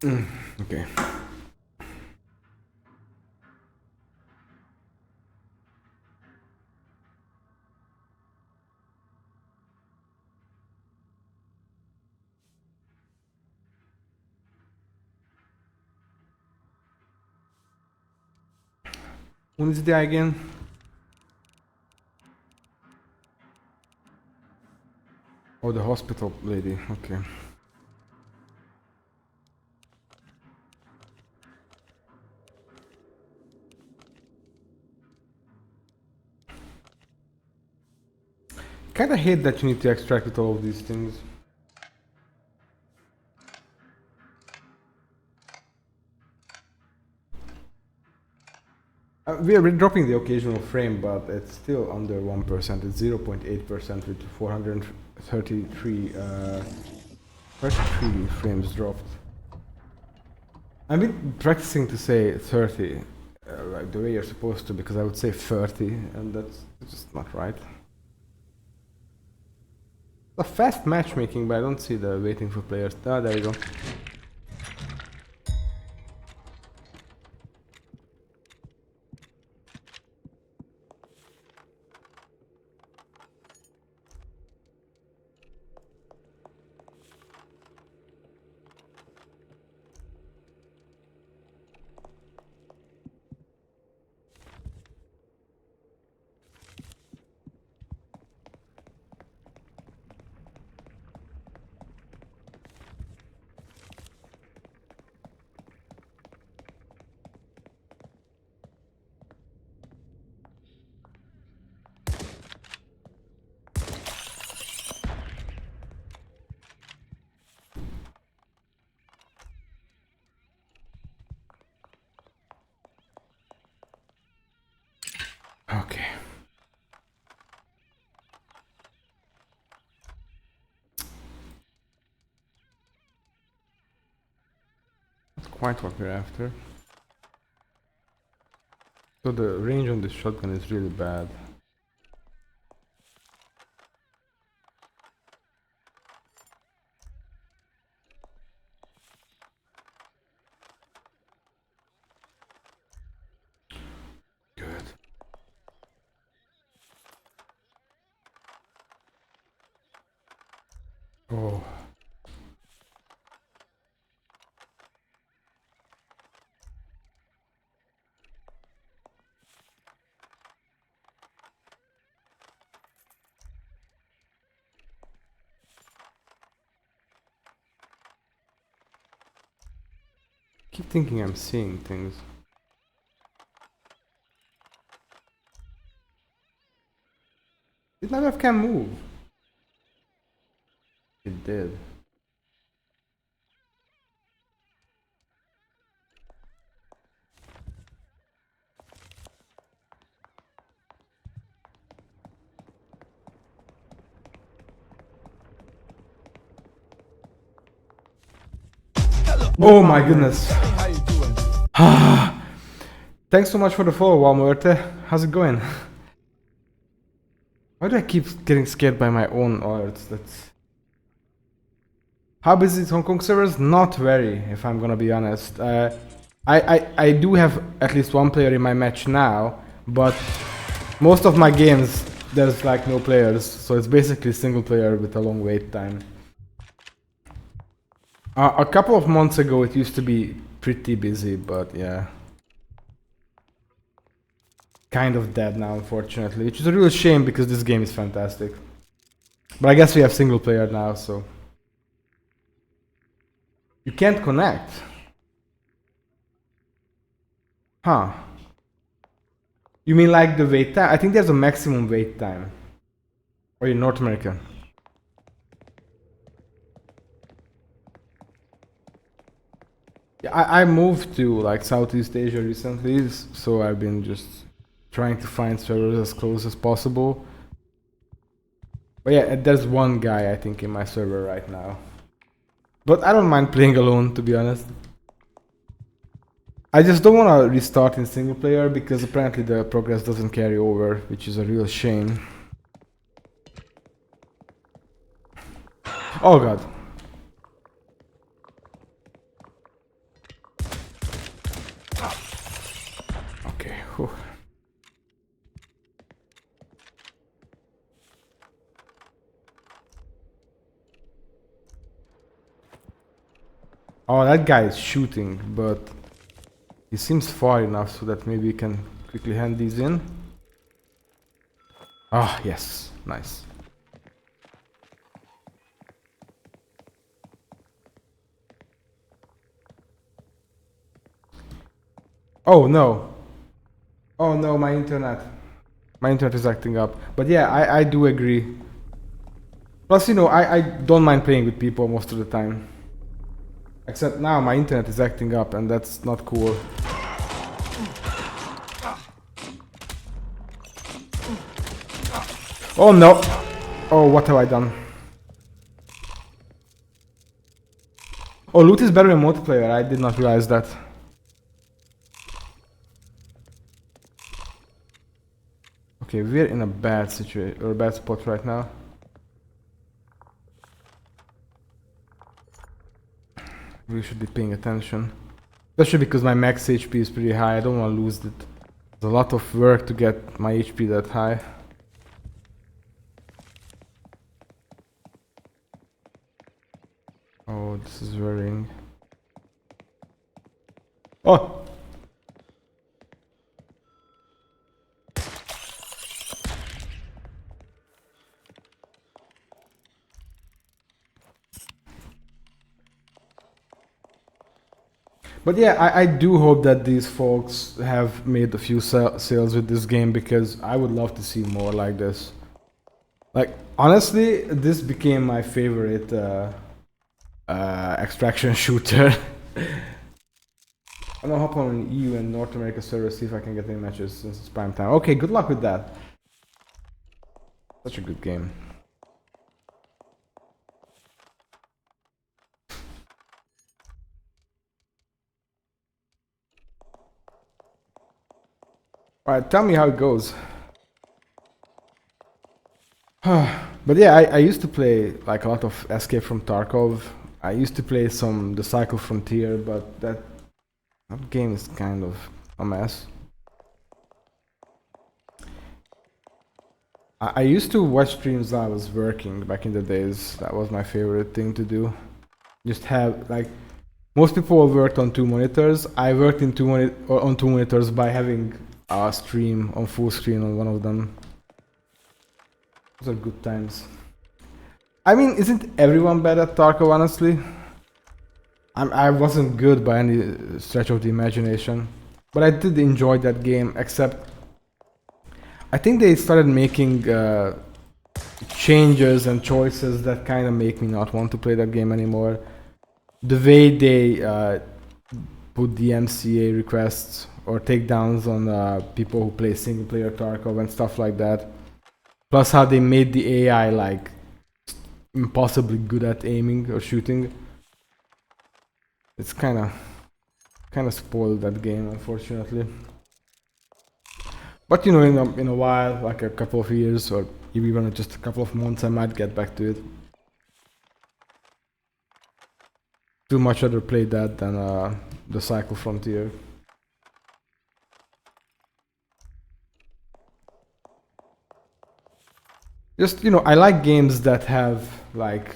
Okay. Who is the again? Oh, the hospital lady. Okay. Kinda hate that you need to extract with all of these things. We're dropping the occasional frame, but it's still under 1%. It's 0.8% with 433 33 frames dropped. I've been practicing to say 30, like the way you're supposed to, because I would say 30, and that's just not right. A fast matchmaking, but I don't see the waiting for players. Ah, there you go. Okay. That's quite what we're after. So the range on this shotgun is really bad. Good. Oh. Keep thinking I'm seeing things. Did my webcam move? It did. Oh my goodness. Thanks so much for the follow, Walmurte. How's it going? Why do I keep getting scared by my own alerts? That's... How busy is Hong Kong servers? Not very, if I'm gonna be honest. I do have at least one player in my match now, but most of my games there's like no players, so it's basically single player with a long wait time. A couple of months ago it used to be pretty busy, but yeah. Kind of dead now, unfortunately, which is a real shame because this game is fantastic. But I guess we have single player now, so... You can't connect. Huh. You mean like the wait time? I think there's a maximum wait time. Or in North America. Yeah, I moved to like Southeast Asia recently, so I've been just trying to find servers as close as possible. But yeah, there's one guy I think in my server right now. But I don't mind playing alone, to be honest. I just don't want to restart in single player because apparently the progress doesn't carry over, which is a real shame. Oh god. Oh, that guy is shooting, but he seems far enough so that maybe we can quickly hand these in. Ah, yes. Nice. Oh, no. Oh, no, my internet. My internet is acting up. But yeah, I do agree. Plus, you know, I don't mind playing with people most of the time. Except now my internet is acting up and that's not cool. Oh no! Oh, what have I done? Oh, loot is better in multiplayer. I did not realize that. Okay, we're in a bad situation or a bad spot right now. We should be paying attention. Especially because my max HP is pretty high. I don't want to lose it. There's a lot of work to get my HP that high. Oh, this is worrying. Oh! But yeah, I do hope that these folks have made a few sales with this game because I would love to see more like this. Like, honestly, this became my favorite extraction shooter. I'm gonna hop on an EU and North America server, see if I can get any matches since it's prime time. Okay, good luck with that. Such a good game. Alright, tell me how it goes. But yeah, I used to play like a lot of Escape from Tarkov. I used to play some The Cycle Frontier, but that game is kind of a mess. I used to watch streams while I was working back in the days. That was my favorite thing to do. Just have like most people worked on two monitors. I worked on two monitors by having a stream on full screen on one of them. Those are good times. I mean, isn't everyone bad at Tarkov, honestly? I wasn't good by any stretch of the imagination. But I did enjoy that game, except I think they started making changes and choices that kind of make me not want to play that game anymore. The way they put the MCA requests or takedowns on people who play single player Tarkov and stuff like that. Plus how they made the AI like impossibly good at aiming or shooting. It's kind of spoiled that game, unfortunately. But you know, in a while, like a couple of years or even just a couple of months, I might get back to it. Too much rather play that than the Cycle Frontier. Just, you know, I like games that have like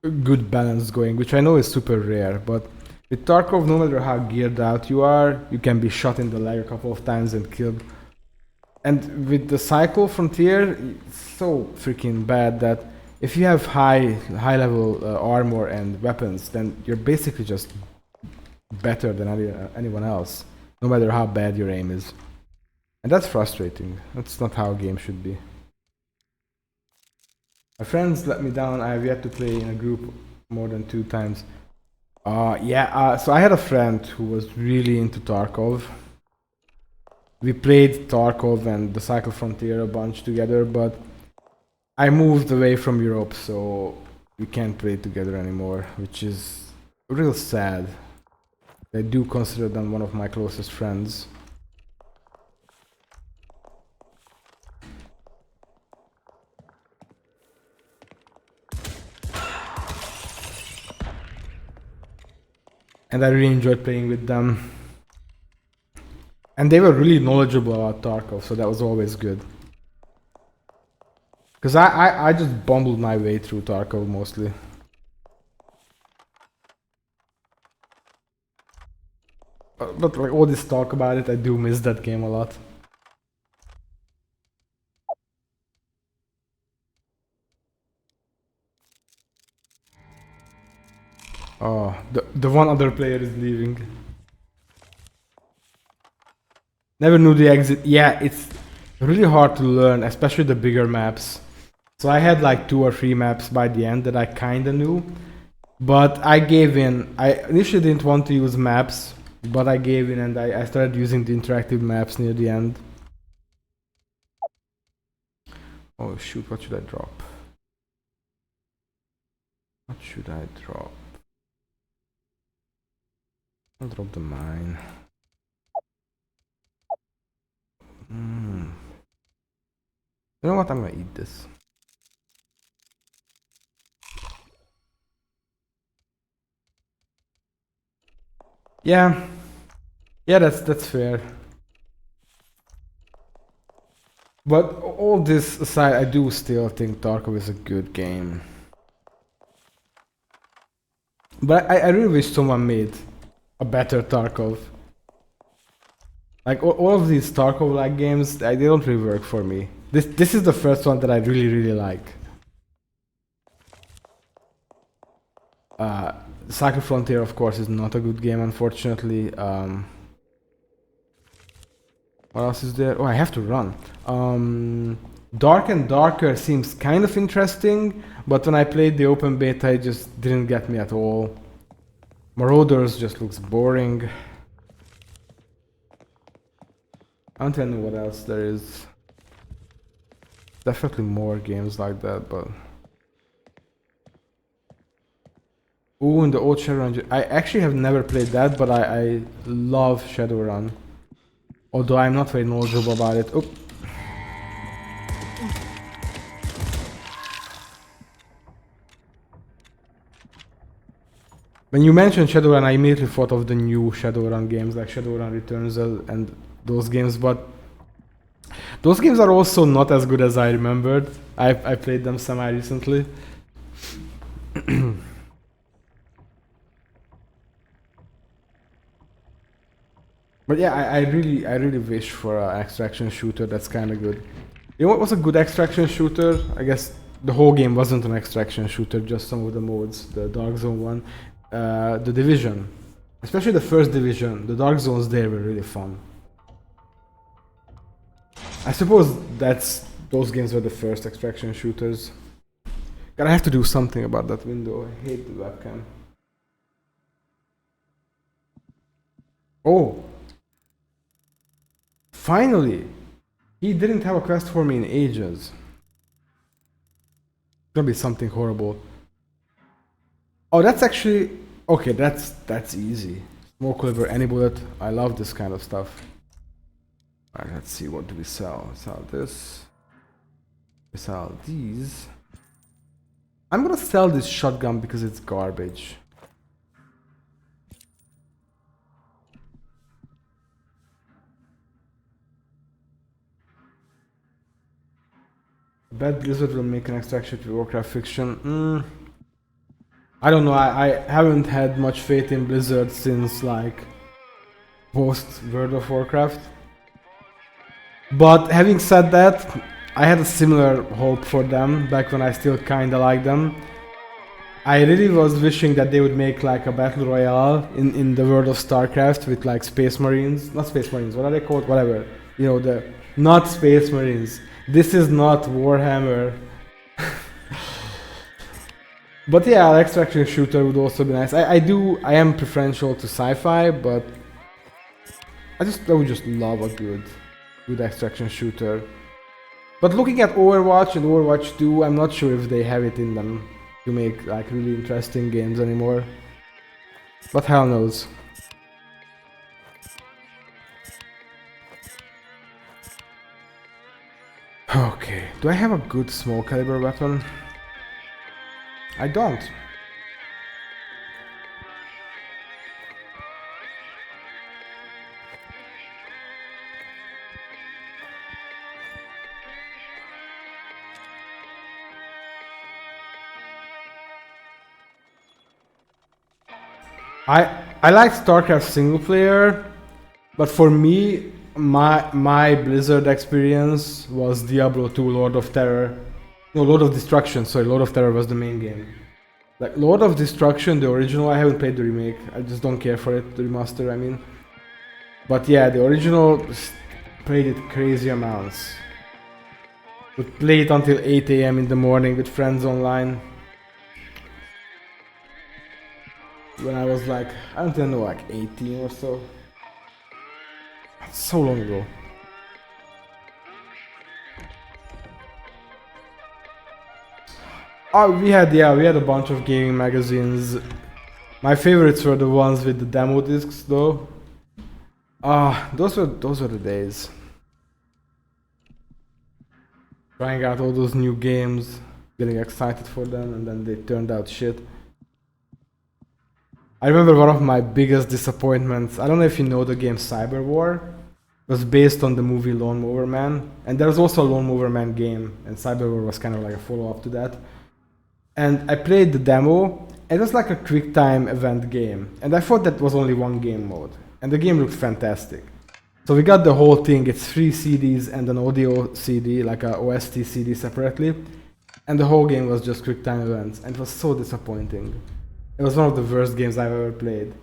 a good balance going, which I know is super rare, but with Tarkov, no matter how geared out you are, you can be shot in the leg a couple of times and killed. And with the Cycle Frontier, it's so freaking bad that if you have high level armor and weapons, then you're basically just better than anyone else, no matter how bad your aim is. And that's frustrating. That's not how a game should be. My friends let me down. I have yet to play in a group more than 2 times. So I had a friend who was really into Tarkov. We played Tarkov and the Cycle Frontier a bunch together, but I moved away from Europe, so we can't play together anymore, which is real sad. I do consider them one of my closest friends. And I really enjoyed playing with them. And they were really knowledgeable about Tarkov, so that was always good. Because I just bumbled my way through Tarkov mostly. But like all this talk about it, I do miss that game a lot. Oh, the one other player is leaving. Never knew the exit. Yeah, it's really hard to learn, especially the bigger maps. So I had like 2 or 3 maps by the end that I kinda knew, but I gave in. I initially didn't want to use maps, but I gave in and I started using the interactive maps near the end. Oh shoot, what should I drop? What should I drop? I'll drop the mine. You know what? I'm gonna eat this. Yeah, yeah, that's fair. But all this aside, I do still think Tarkov is a good game. But I really wish someone made a better Tarkov. Like all of these Tarkov-like games, they don't really work for me. This is the first one that I really like. Cycle Frontier, of course, is not a good game, unfortunately. What else is there? Oh, I have to run. Dark and Darker seems kind of interesting, but when I played the open beta, it just didn't get me at all. Marauders just looks boring. I don't even know what else there is. Definitely more games like that, but... Ooh, in the old Shadowrun... I actually have never played that, but I love Shadowrun. Although I'm not very knowledgeable about it. Oh. When you mentioned Shadowrun, I immediately thought of the new Shadowrun games, like Shadowrun Returns and those games, but those games are also not as good as I remembered. I played them semi-recently. But yeah, I really wish for an extraction shooter that's kind of good. You know what was a good extraction shooter? I guess the whole game wasn't an extraction shooter, just some of the modes. The Dark Zone one, the Division, especially the first Division. The Dark Zones there were really fun. I suppose those games were the first extraction shooters. God, I have to do something about that window. I hate the webcam. Oh, finally! He didn't have a quest for me in ages. It's gonna be something horrible. Oh, that's actually okay. That's easy. Smoke Liver, any bullet. I love this kind of stuff. Alright, let's see. What do we sell? Sell this. We sell these. I'm gonna sell this shotgun because it's garbage. Bad Blizzard will make an extraction to Warcraft fiction. I don't know. I haven't had much faith in Blizzard since like post World of Warcraft. But having said that, I had a similar hope for them back when I still kinda liked them. I really was wishing that they would make like a battle royale in the world of StarCraft with like Space Marines. Not Space Marines, what are they called? Whatever. You know, the not Space Marines. This is not Warhammer. But yeah, an extraction shooter would also be nice. I am preferential to sci-fi, but I would just love a good extraction shooter. But looking at Overwatch and Overwatch 2, I'm not sure if they have it in them to make like really interesting games anymore. But hell knows. Okay, do I have a good small caliber weapon? I don't. I like StarCraft single player, But for me, my Blizzard experience was Diablo 2 Lord of Terror. No, Lord of Destruction, sorry, Lord of Terror was the main game. Like, Lord of Destruction, the original, I haven't played the remake. I just don't care for it, the remaster, I mean. But yeah, the original, played it crazy amounts. Would play it until 8 AM in the morning with friends online. When I was like, I don't even know, like 18 or so. So long ago. Oh, we had a bunch of gaming magazines. My favorites were the ones with the demo discs, though. Those were the days. Trying out all those new games, getting excited for them, and then they turned out shit. I remember one of my biggest disappointments. I don't know if you know the game Cyber War. It was based on the movie Lawnmower Man, and there was also a Lawnmower Man game, and Cyber War was kind of like a follow-up to that. And I played the demo. It was like a quick time event game, and I thought that was only one game mode, and the game looked fantastic. So we got the whole thing. It's 3 CDs and an audio CD, like a OST CD separately, and the whole game was just quick time events, and it was so disappointing. It was one of the worst games I've ever played.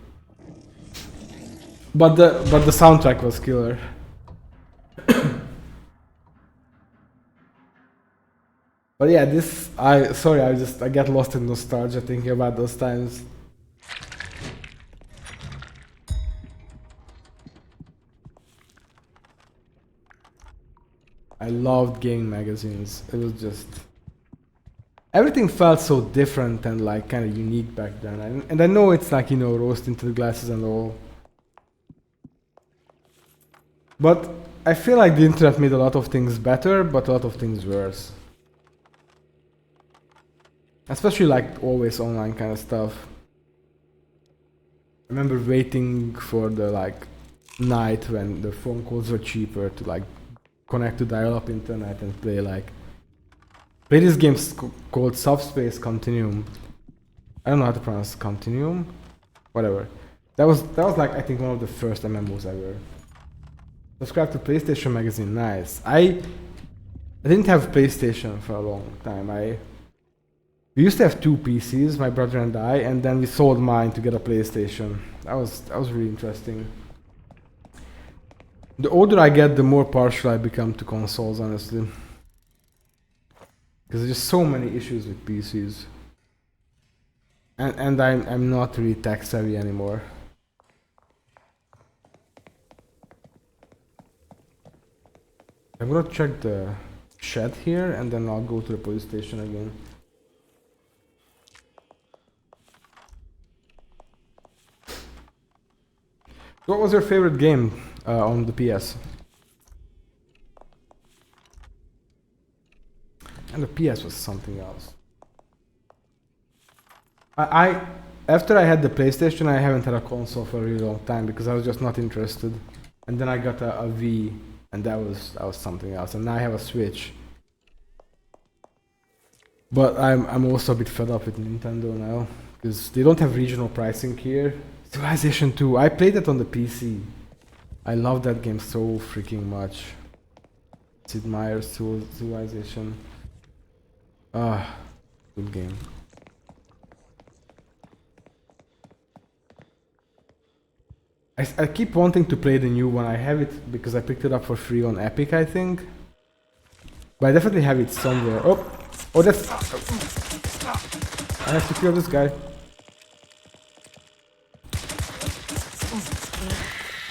But the soundtrack was killer. But yeah, I get lost in nostalgia thinking about those times. I loved gaming magazines. It was just everything felt so different and like kind of unique back then. And I know it's like, you know, rose tinted glasses and all. But I feel like the internet made a lot of things better, but a lot of things worse. Especially like always online kind of stuff. I remember waiting for the like night when the phone calls were cheaper to like connect to dial-up internet and play this game called Subspace Continuum. I don't know how to pronounce Continuum. Whatever. That was like I think one of the first MMOs ever. Subscribe to PlayStation Magazine, nice. I didn't have PlayStation for a long time. We used to have 2 PCs, my brother and I, and then we sold mine to get a PlayStation. That was really interesting. The older I get, the more partial I become to consoles, honestly. Because there's just so many issues with PCs. And I'm not really tech savvy anymore. I'm gonna check the shed here and then I'll go to the police station again. What was your favorite game on the PS? And the PS was something else. After I had the PlayStation, I haven't had a console for a really long time because I was just not interested. And then I got a Wii, and that was something else. And now I have a Switch. But I'm also a bit fed up with Nintendo now because they don't have regional pricing here. Civilization 2, I played it on the PC. I love that game so freaking much. Sid Meier's Civilization. Good game. I keep wanting to play the new one. I have it because I picked it up for free on Epic, I think. But I definitely have it somewhere. Oh, that's... I have to kill this guy.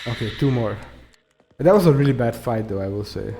Okay, 2 more. That was a really bad fight though, I will say.